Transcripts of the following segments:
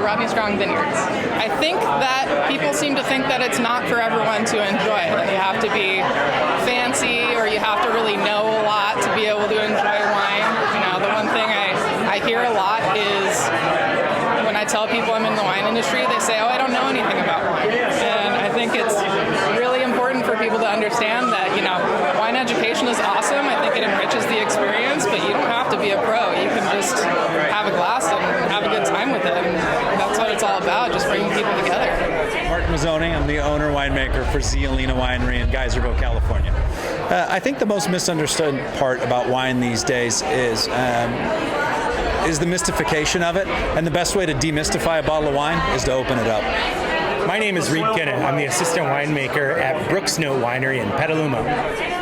Rodney Strong Vineyards. I think that people seem to think that it's not for everyone to enjoy, that you have to be fancy or you have to really know a lot to be able to enjoy wine. You know, the one thing I hear a lot is when I tell people I'm in the wine industry, they say, oh, I don't know anything about wine. And I think it's really important for people to understand that, you know, wine education is awesome. I think it enriches the experience, but you don't have to be a pro. You can just have a glass and have a good time with it. And that's what it's all about, just bringing people together. Mazzoni, I'm the owner winemaker for Zialena Winery in Geyserville, California. I think the most misunderstood part about wine these days is the mystification of it, and the best way to demystify a bottle of wine is to open it up. My name is Reid Kinett. I'm the assistant winemaker at Brooksnow Winery in Petaluma.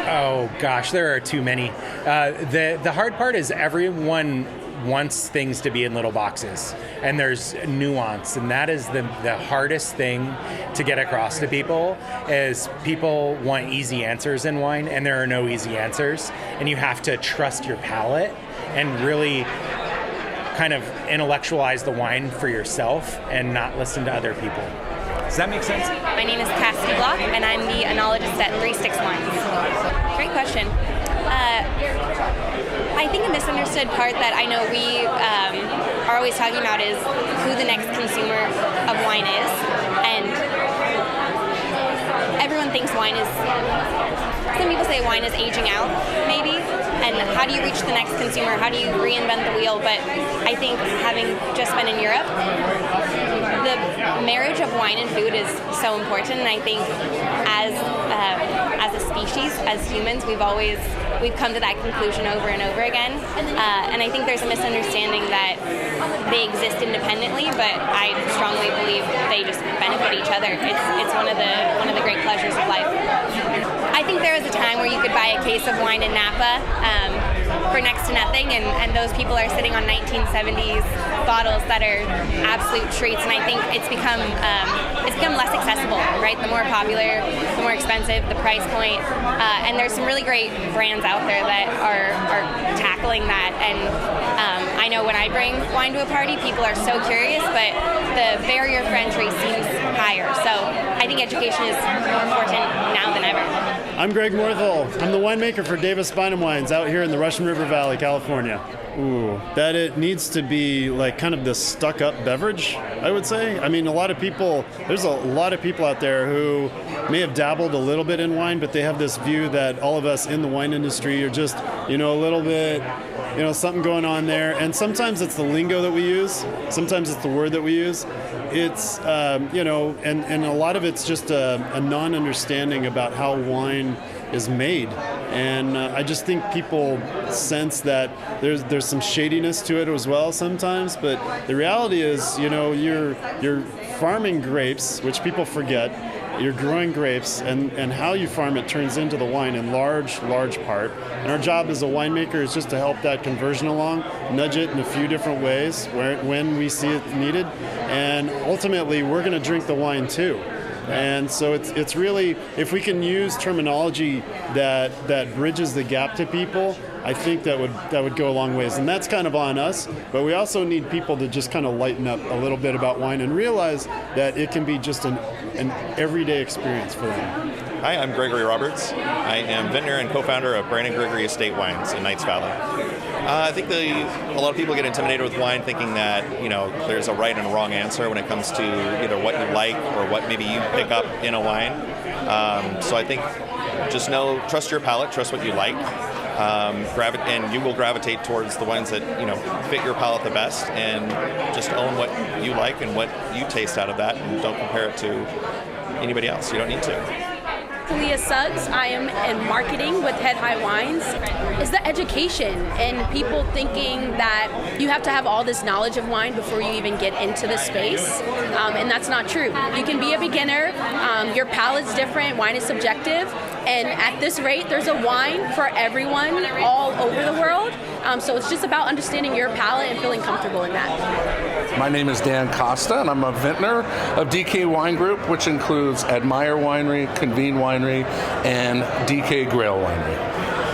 Oh gosh, there are too many. The hard part is everyone wants things to be in little boxes, and there's nuance, and that is the hardest thing to get across to people. Is people want easy answers in wine, and there are no easy answers, and you have to trust your palate and really kind of intellectualize the wine for yourself and not listen to other people. Does that make sense? My name is Cassidy, and I'm the Enologist at 3 Sticks Wines. Great question. I think a misunderstood part that I know we are always talking about is who the next consumer of wine is. And everyone thinks wine is, some people say wine is aging out, maybe. And how do you reach the next consumer? How do you reinvent the wheel? But I think having just been in Europe, the marriage of wine and food is so important. And I think as a species, as humans, we've come to that conclusion over and over again. And I think there's a misunderstanding that they exist independently, but I strongly believe they just benefit each other. It's one of the great pleasures of life. I think there was a time where you could buy a case of wine in Napa for next to nothing, and those people are sitting on 1970s bottles that are absolute treats. And I think it's become less accessible, right? The more popular, the more expensive, the price point. And there's some really great brands out there that are tackling that. And I know when I bring wine to a party, people are so curious, but the barrier for entry seems higher. So I think education is more important now than ever. I'm Greg Morthole. I'm the winemaker for Bynum Wines out here in the Russian River Valley, California. Ooh, that it needs to be like kind of this stuck-up beverage, I would say. I mean, there's a lot of people out there who may have dabbled a little bit in wine, but they have this view that all of us in the wine industry are just, a little bit, something going on there. And sometimes it's the lingo that we use. Sometimes it's the word that we use. It's, and a lot of it's just a non-understanding about how wine is made. And I just think people sense that there's some shadiness to it as well sometimes. But the reality is, you're farming grapes, which people forget. You're growing grapes, and how you farm it turns into the wine in large part. And our job as a winemaker is just to help that conversion along, nudge it in a few different ways when we see it needed. And ultimately, we're going to drink the wine too. And so it's really, if we can use terminology that bridges the gap to people, I think that would go a long ways. And that's kind of on us, but we also need people to just kind of lighten up a little bit about wine and realize that it can be just an everyday experience for them. Hi, I'm Gregory Roberts. I am vintner and co-founder of Brandon Gregory Estate Wines in Knights Valley. I think a lot of people get intimidated with wine thinking that, there's a right and a wrong answer when it comes to either what you like or what maybe you pick up in a wine. So I think just trust your palate, trust what you like, and you will gravitate towards the wines that, fit your palate the best, and just own what you like and what you taste out of that, and don't compare it to anybody else. You don't need to. Suggs. I am in marketing with Head High Wines. Is the education and people thinking that you have to have all this knowledge of wine before you even get into the space, and that's not true. You can be a beginner. Your palate's different. Wine is subjective, and at this rate, there's a wine for everyone all over the world. So it's just about understanding your palate and feeling comfortable in that. My name is Dan Kosta, and I'm a vintner of DK Wine Group, which includes Admire Winery, Convene Winery, and DK Grail Winery.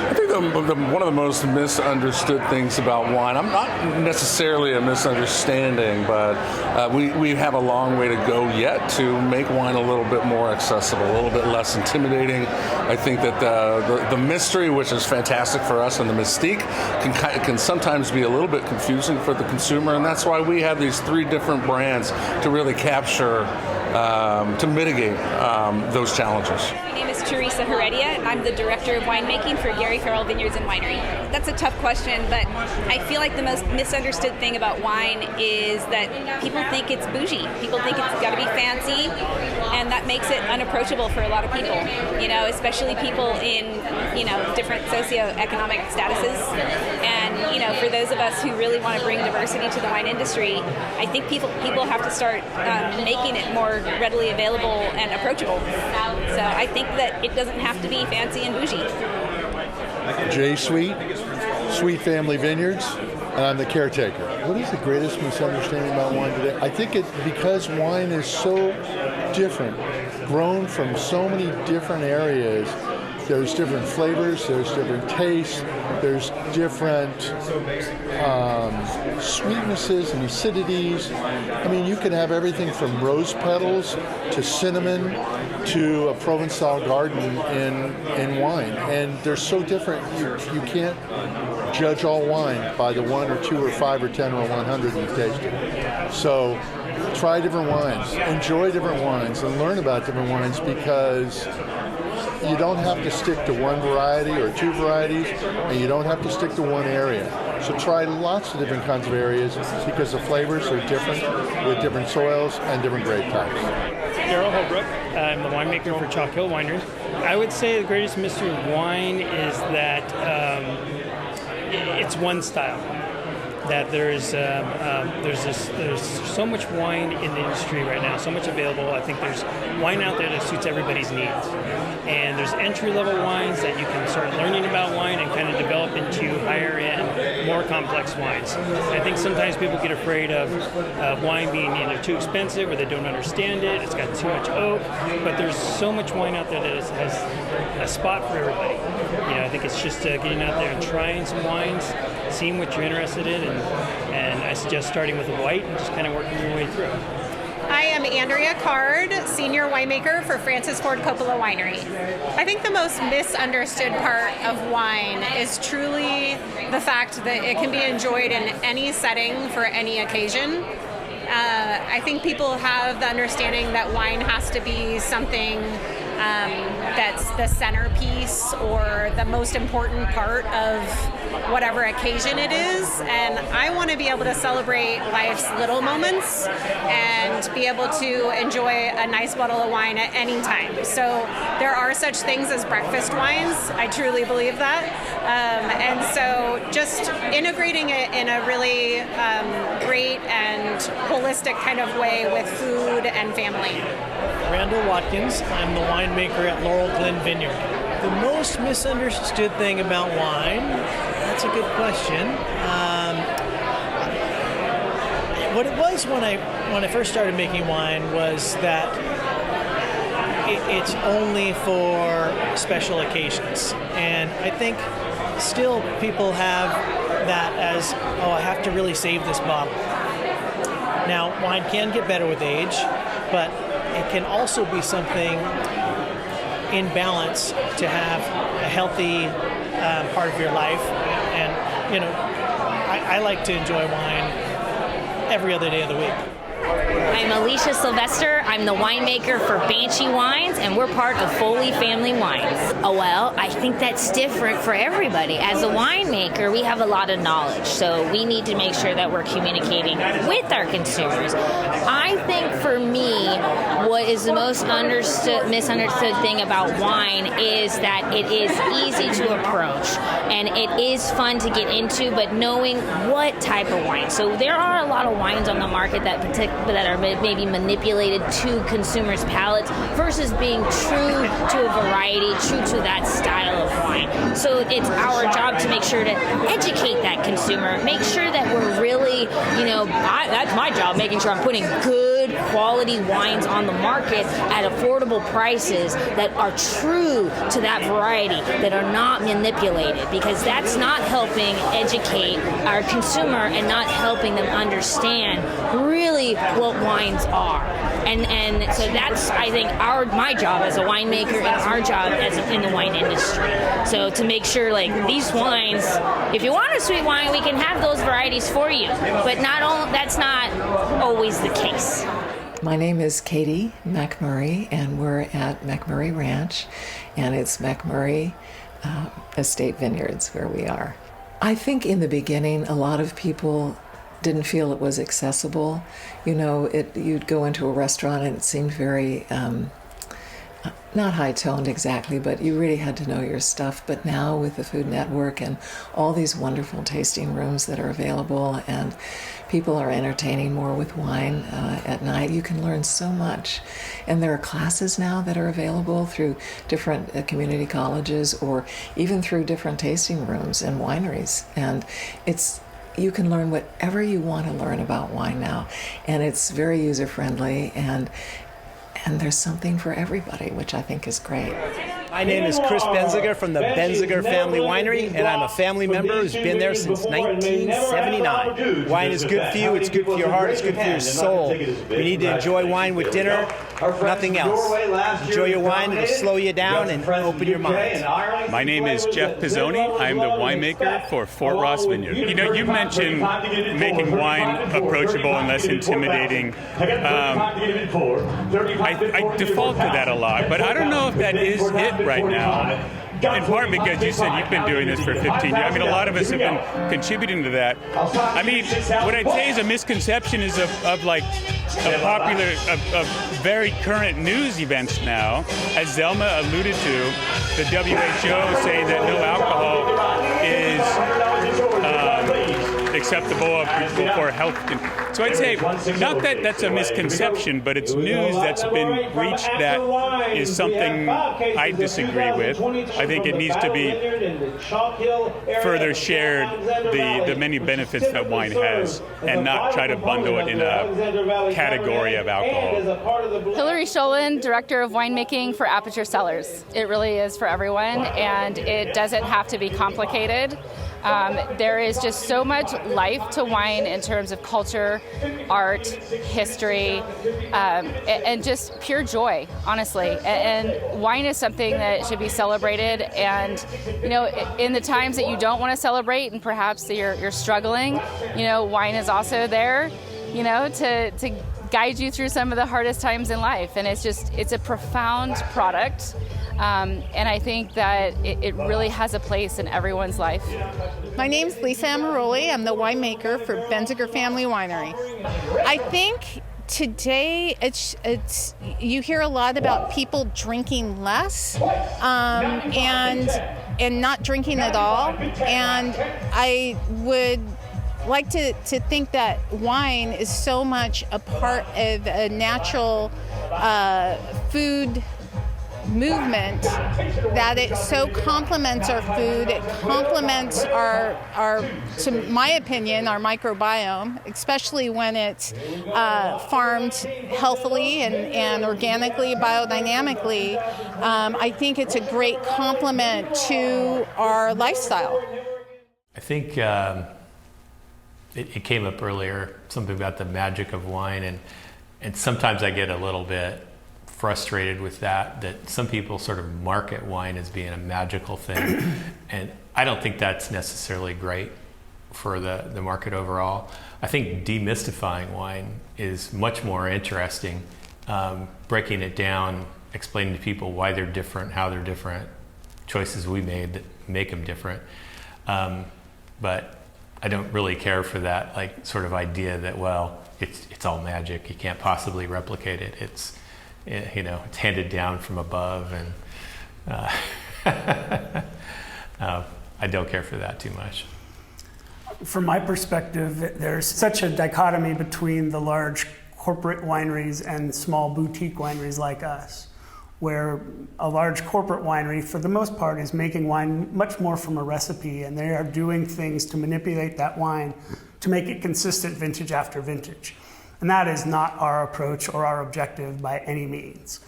I think one of the most misunderstood things about wine, I'm not necessarily a misunderstanding, but we have a long way to go yet to make wine a little bit more accessible, a little bit less intimidating. I think that the mystery, which is fantastic for us, and the mystique can sometimes be a little bit confusing for the consumer, and that's why we have these 3 different brands to really capture, to mitigate those challenges. My name is Theresa, Heredia, and I'm the Director of Winemaking for Farrell Vineyards and Winery. That's a tough question, but I feel like the most misunderstood thing about wine is that people think it's bougie. People think it's got to be fancy, and that makes it unapproachable for a lot of people, especially people in, different socioeconomic statuses. And, for those of us who really want to bring diversity to the wine industry, I think people have to start making it more readily available and approachable. So I think that it doesn't have to be fancy and bougie. Jay Sweet Family Vineyards, and I'm the caretaker. What is the greatest misunderstanding about wine today? I think because wine is so different, grown from so many different areas. There's different flavors, there's different tastes, there's different sweetnesses and acidities. I mean, you can have everything from rose petals to cinnamon to a Provençal garden in wine. And they're so different, you can't judge all wine by the 1 or 2 or 5 or 10 or 100 you tasted. So try different wines, enjoy different wines, and learn about different wines, because you don't have to stick to one variety or 2 varieties, and you don't have to stick to one area. So try lots of different kinds of areas, because the flavors are different with different soils and different grape types. Darrell, Holbrook. I'm the winemaker for Chalk Hill Winery. I would say the greatest mystery of wine is that it's one style. That there's so much wine in the industry right now, so much available. I think there's wine out there that suits everybody's needs. And there's entry-level wines that you can start learning about wine and kind of develop into higher-end, more complex wines. I think sometimes people get afraid of wine being either too expensive or they don't understand it, it's got too much oak, but there's so much wine out there that has a spot for everybody. I think it's just getting out there and trying some wines, seeing what you're interested in, and I suggest starting with a white and just kind of working your way through. I am Andrea Card, Senior Winemaker for Francis Ford Coppola Winery. I think the most misunderstood part of wine is truly the fact that it can be enjoyed in any setting for any occasion. I think people have the understanding that wine has to be something that's the centerpiece or the most important part of whatever occasion it is, and I want to be able to celebrate life's little moments and be able to enjoy a nice bottle of wine at any time. So there are such things as breakfast wines. I truly believe that, and so just integrating it in a really great and holistic kind of way with food and family. Randall Watkins. I'm the winemaker at Laurel Glen Vineyard. The most misunderstood thing about wine, that's a good question. What it was when I first started making wine was that it's only for special occasions. And I think still people have that as, I have to really save this bottle. Now, wine can get better with age, but it can also be something in balance to have a healthy part of your life. And, I like to enjoy wine every other day of the week. I'm Alicia Sylvester. I'm the winemaker for Banshee Wines, and we're part of Foley Family Wines. Oh, well, I think that's different for everybody. As a winemaker, we have a lot of knowledge, so we need to make sure that we're communicating with our consumers. I think for me, what is the most misunderstood thing about wine is that it is easy to approach, and it is fun to get into, but knowing what type of wine. So there are a lot of wines on the market that are maybe manipulated to consumers' palates versus being true to a variety, true to that style of wine. So it's our job to make sure to educate that consumer, make sure that we're really, that's my job, making sure I'm putting good quality wines on the market at affordable prices that are true to that variety, that are not manipulated, because that's not helping educate our consumer and not helping them understand really what wines are. And so that's, I think, my job as a winemaker and our job in the wine industry. So to make sure, like, these wines, if you want a sweet wine, we can have those varieties for you. But that's not always the case. My name is Katie McMurray, and we're at McMurray Ranch, and it's McMurray Estate Vineyards where we are. I think in the beginning, a lot of people didn't feel it was accessible. You know, you'd go into a restaurant and it seemed very, not high-toned exactly, but you really had to know your stuff. But now with the Food Network and all these wonderful tasting rooms that are available, and people are entertaining more with wine at night, you can learn so much. And there are classes now that are available through different community colleges or even through different tasting rooms and wineries. And you can learn whatever you want to learn about wine now, and it's very user-friendly, and there's something for everybody, which I think is great. My name is Chris Benziger from the Benziger Family Winery, and I'm a family member who's been there since 1979. Wine is good for you, it's good for your heart, it's good for your soul. You need to enjoy wine with dinner, nothing else. Enjoy your wine, it'll slow you down and open your mind. My name is Jeff Pizzoni. I'm the winemaker for Fort Ross Vineyard. You know, you mentioned making wine approachable and less intimidating. I default to that a lot, but I don't know if that is it right now. In part because you said you've been doing this for 15 years. I mean, a lot of us have been contributing to that. I mean, what I'd say is a misconception is of like a popular, of very current news events now. As Zelma alluded to, the WHO saying that no alcohol is acceptable for health. So I'd say, not that that's a misconception, but it's news that's been reached that is something I disagree with. I think it needs to be further shared, the many benefits that wine has, and not try to bundle it in a category of alcohol. Hillary Sholin, Director of Winemaking for Aperture Cellars. It really is for everyone, and it doesn't have to be complicated. There is just so much life to wine in terms of culture, art, history, and just pure joy, honestly. And wine is something that should be celebrated. And, you know, in the times that you don't want to celebrate and perhaps you're struggling, you know, wine is also there, you know, to guide you through some of the hardest times in life. And it's a profound product. And I think that it really has a place in everyone's life. My name's Lisa Amaroli. I'm the winemaker for Benziger Family Winery. I think today it's you hear a lot about people drinking less and not drinking at all. And I would like to think that wine is so much a part of a natural food movement that it so complements our food, it complements our to my opinion, our microbiome, especially when it's farmed healthily and organically, biodynamically. I think it's a great complement to our lifestyle. I think it came up earlier, something about the magic of wine, and sometimes I get a little bit frustrated with that some people sort of market wine as being a magical thing, and I don't think that's necessarily great for the market overall. I think demystifying wine is much more interesting, breaking it down, explaining to people why they're different, how they're different, choices we made that make them different. But I don't really care for that like sort of idea that, well, it's all magic, you can't possibly replicate it. It's handed down from above, and I don't care for that too much. From my perspective, there's such a dichotomy between the large corporate wineries and small boutique wineries like us, where a large corporate winery, for the most part, is making wine much more from a recipe, and they are doing things to manipulate that wine to make it consistent vintage after vintage. And that is not our approach or our objective by any means.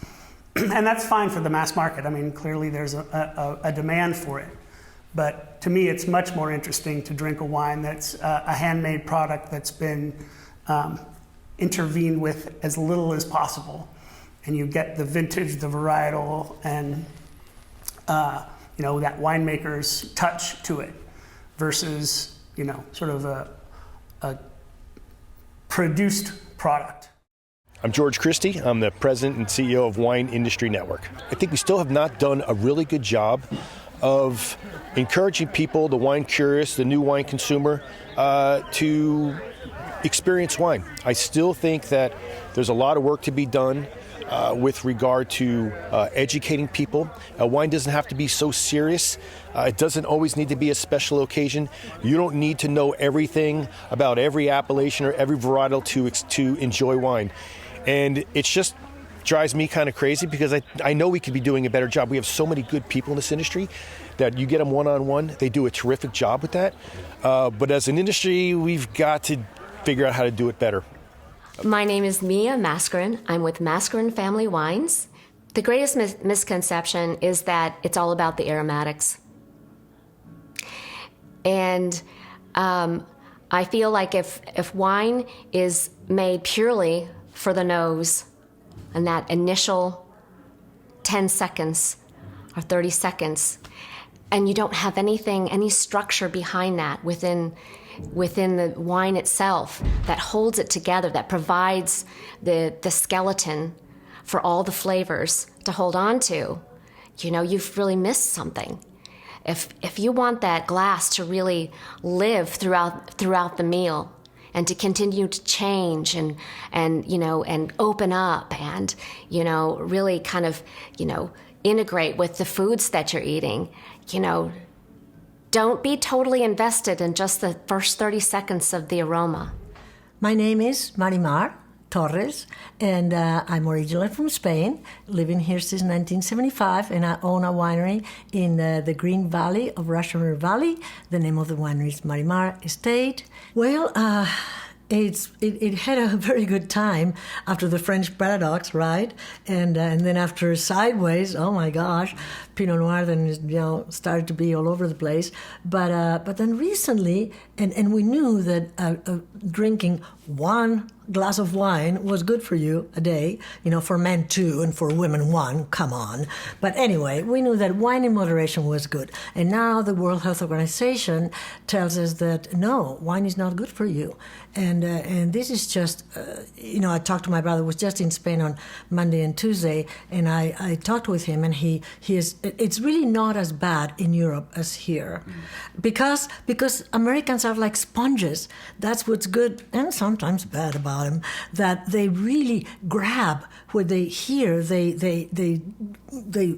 And that's fine for the mass market. I mean, clearly there's a demand for it. But to me, it's much more interesting to drink a wine that's a handmade product that's been intervened with as little as possible. And you get the vintage, the varietal, and that winemaker's touch to it versus, sort of a produced product. I'm George Christie. I'm the president and CEO of Wine Industry Network. I think we still have not done a really good job of encouraging people, the wine curious, the new wine consumer, to experience wine. I still think that there's a lot of work to be done with regard to educating people. Wine doesn't have to be so serious. It doesn't always need to be a special occasion. You don't need to know everything about every appellation or every varietal to enjoy wine. And it just drives me kind of crazy because I know we could be doing a better job. We have so many good people in this industry that you get them one-on-one. They do a terrific job with that. But as an industry, we've got to figure out how to do it better. My name is Mia Mascarin. I'm with Mascarin Family Wines. The greatest misconception is that it's all about the aromatics. And I feel like if wine is made purely for the nose and that initial 10 seconds or 30 seconds, and you don't have any structure behind that within the wine itself that holds it together, that provides the skeleton for all the flavors to hold on to, you've really missed something. If you want that glass to really live throughout the meal and to continue to change and open up and, really kind of, integrate with the foods that you're eating, don't be totally invested in just the first 30 seconds of the aroma. My name is Marimar Torres, and I'm originally from Spain, living here since 1975, and I own a winery in the Green Valley of Russian River Valley. The name of the winery is Marimar Estate. Well, it had a very good time after the French Paradox, right? And then after Sideways, oh my gosh, Pinot Noir then started to be all over the place. But then recently, and we knew that drinking one glass of wine was good for you a day, for men 2 and for women 1, come on. But anyway, we knew that wine in moderation was good. And now the World Health Organization tells us that no, wine is not good for you. And this is just, I talked to my brother, was just in Spain on Monday and Tuesday, and I talked with him, and he is, it's really not as bad in Europe as here. Because Americans are like sponges. That's what's good and sometimes bad about them, that they really grab what they hear, they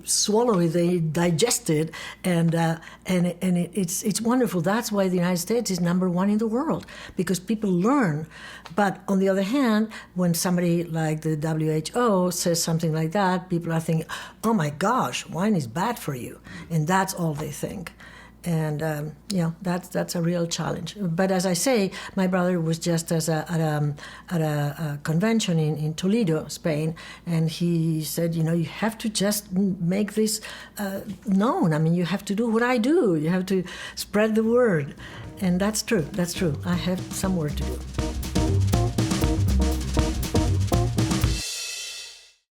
swallow it, they digest it, and it's wonderful. That's why the United States is number 1 in the world, because people learn. But on the other hand, when somebody like the WHO says something like that, people are thinking, oh my gosh, wine is bad for you, and that's all they think. And that's a real challenge. But as I say, my brother was just at a convention in Toledo, Spain, and he said, you have to just make this known. I mean, you have to do what I do. You have to spread the word. And that's true. I have some work to do.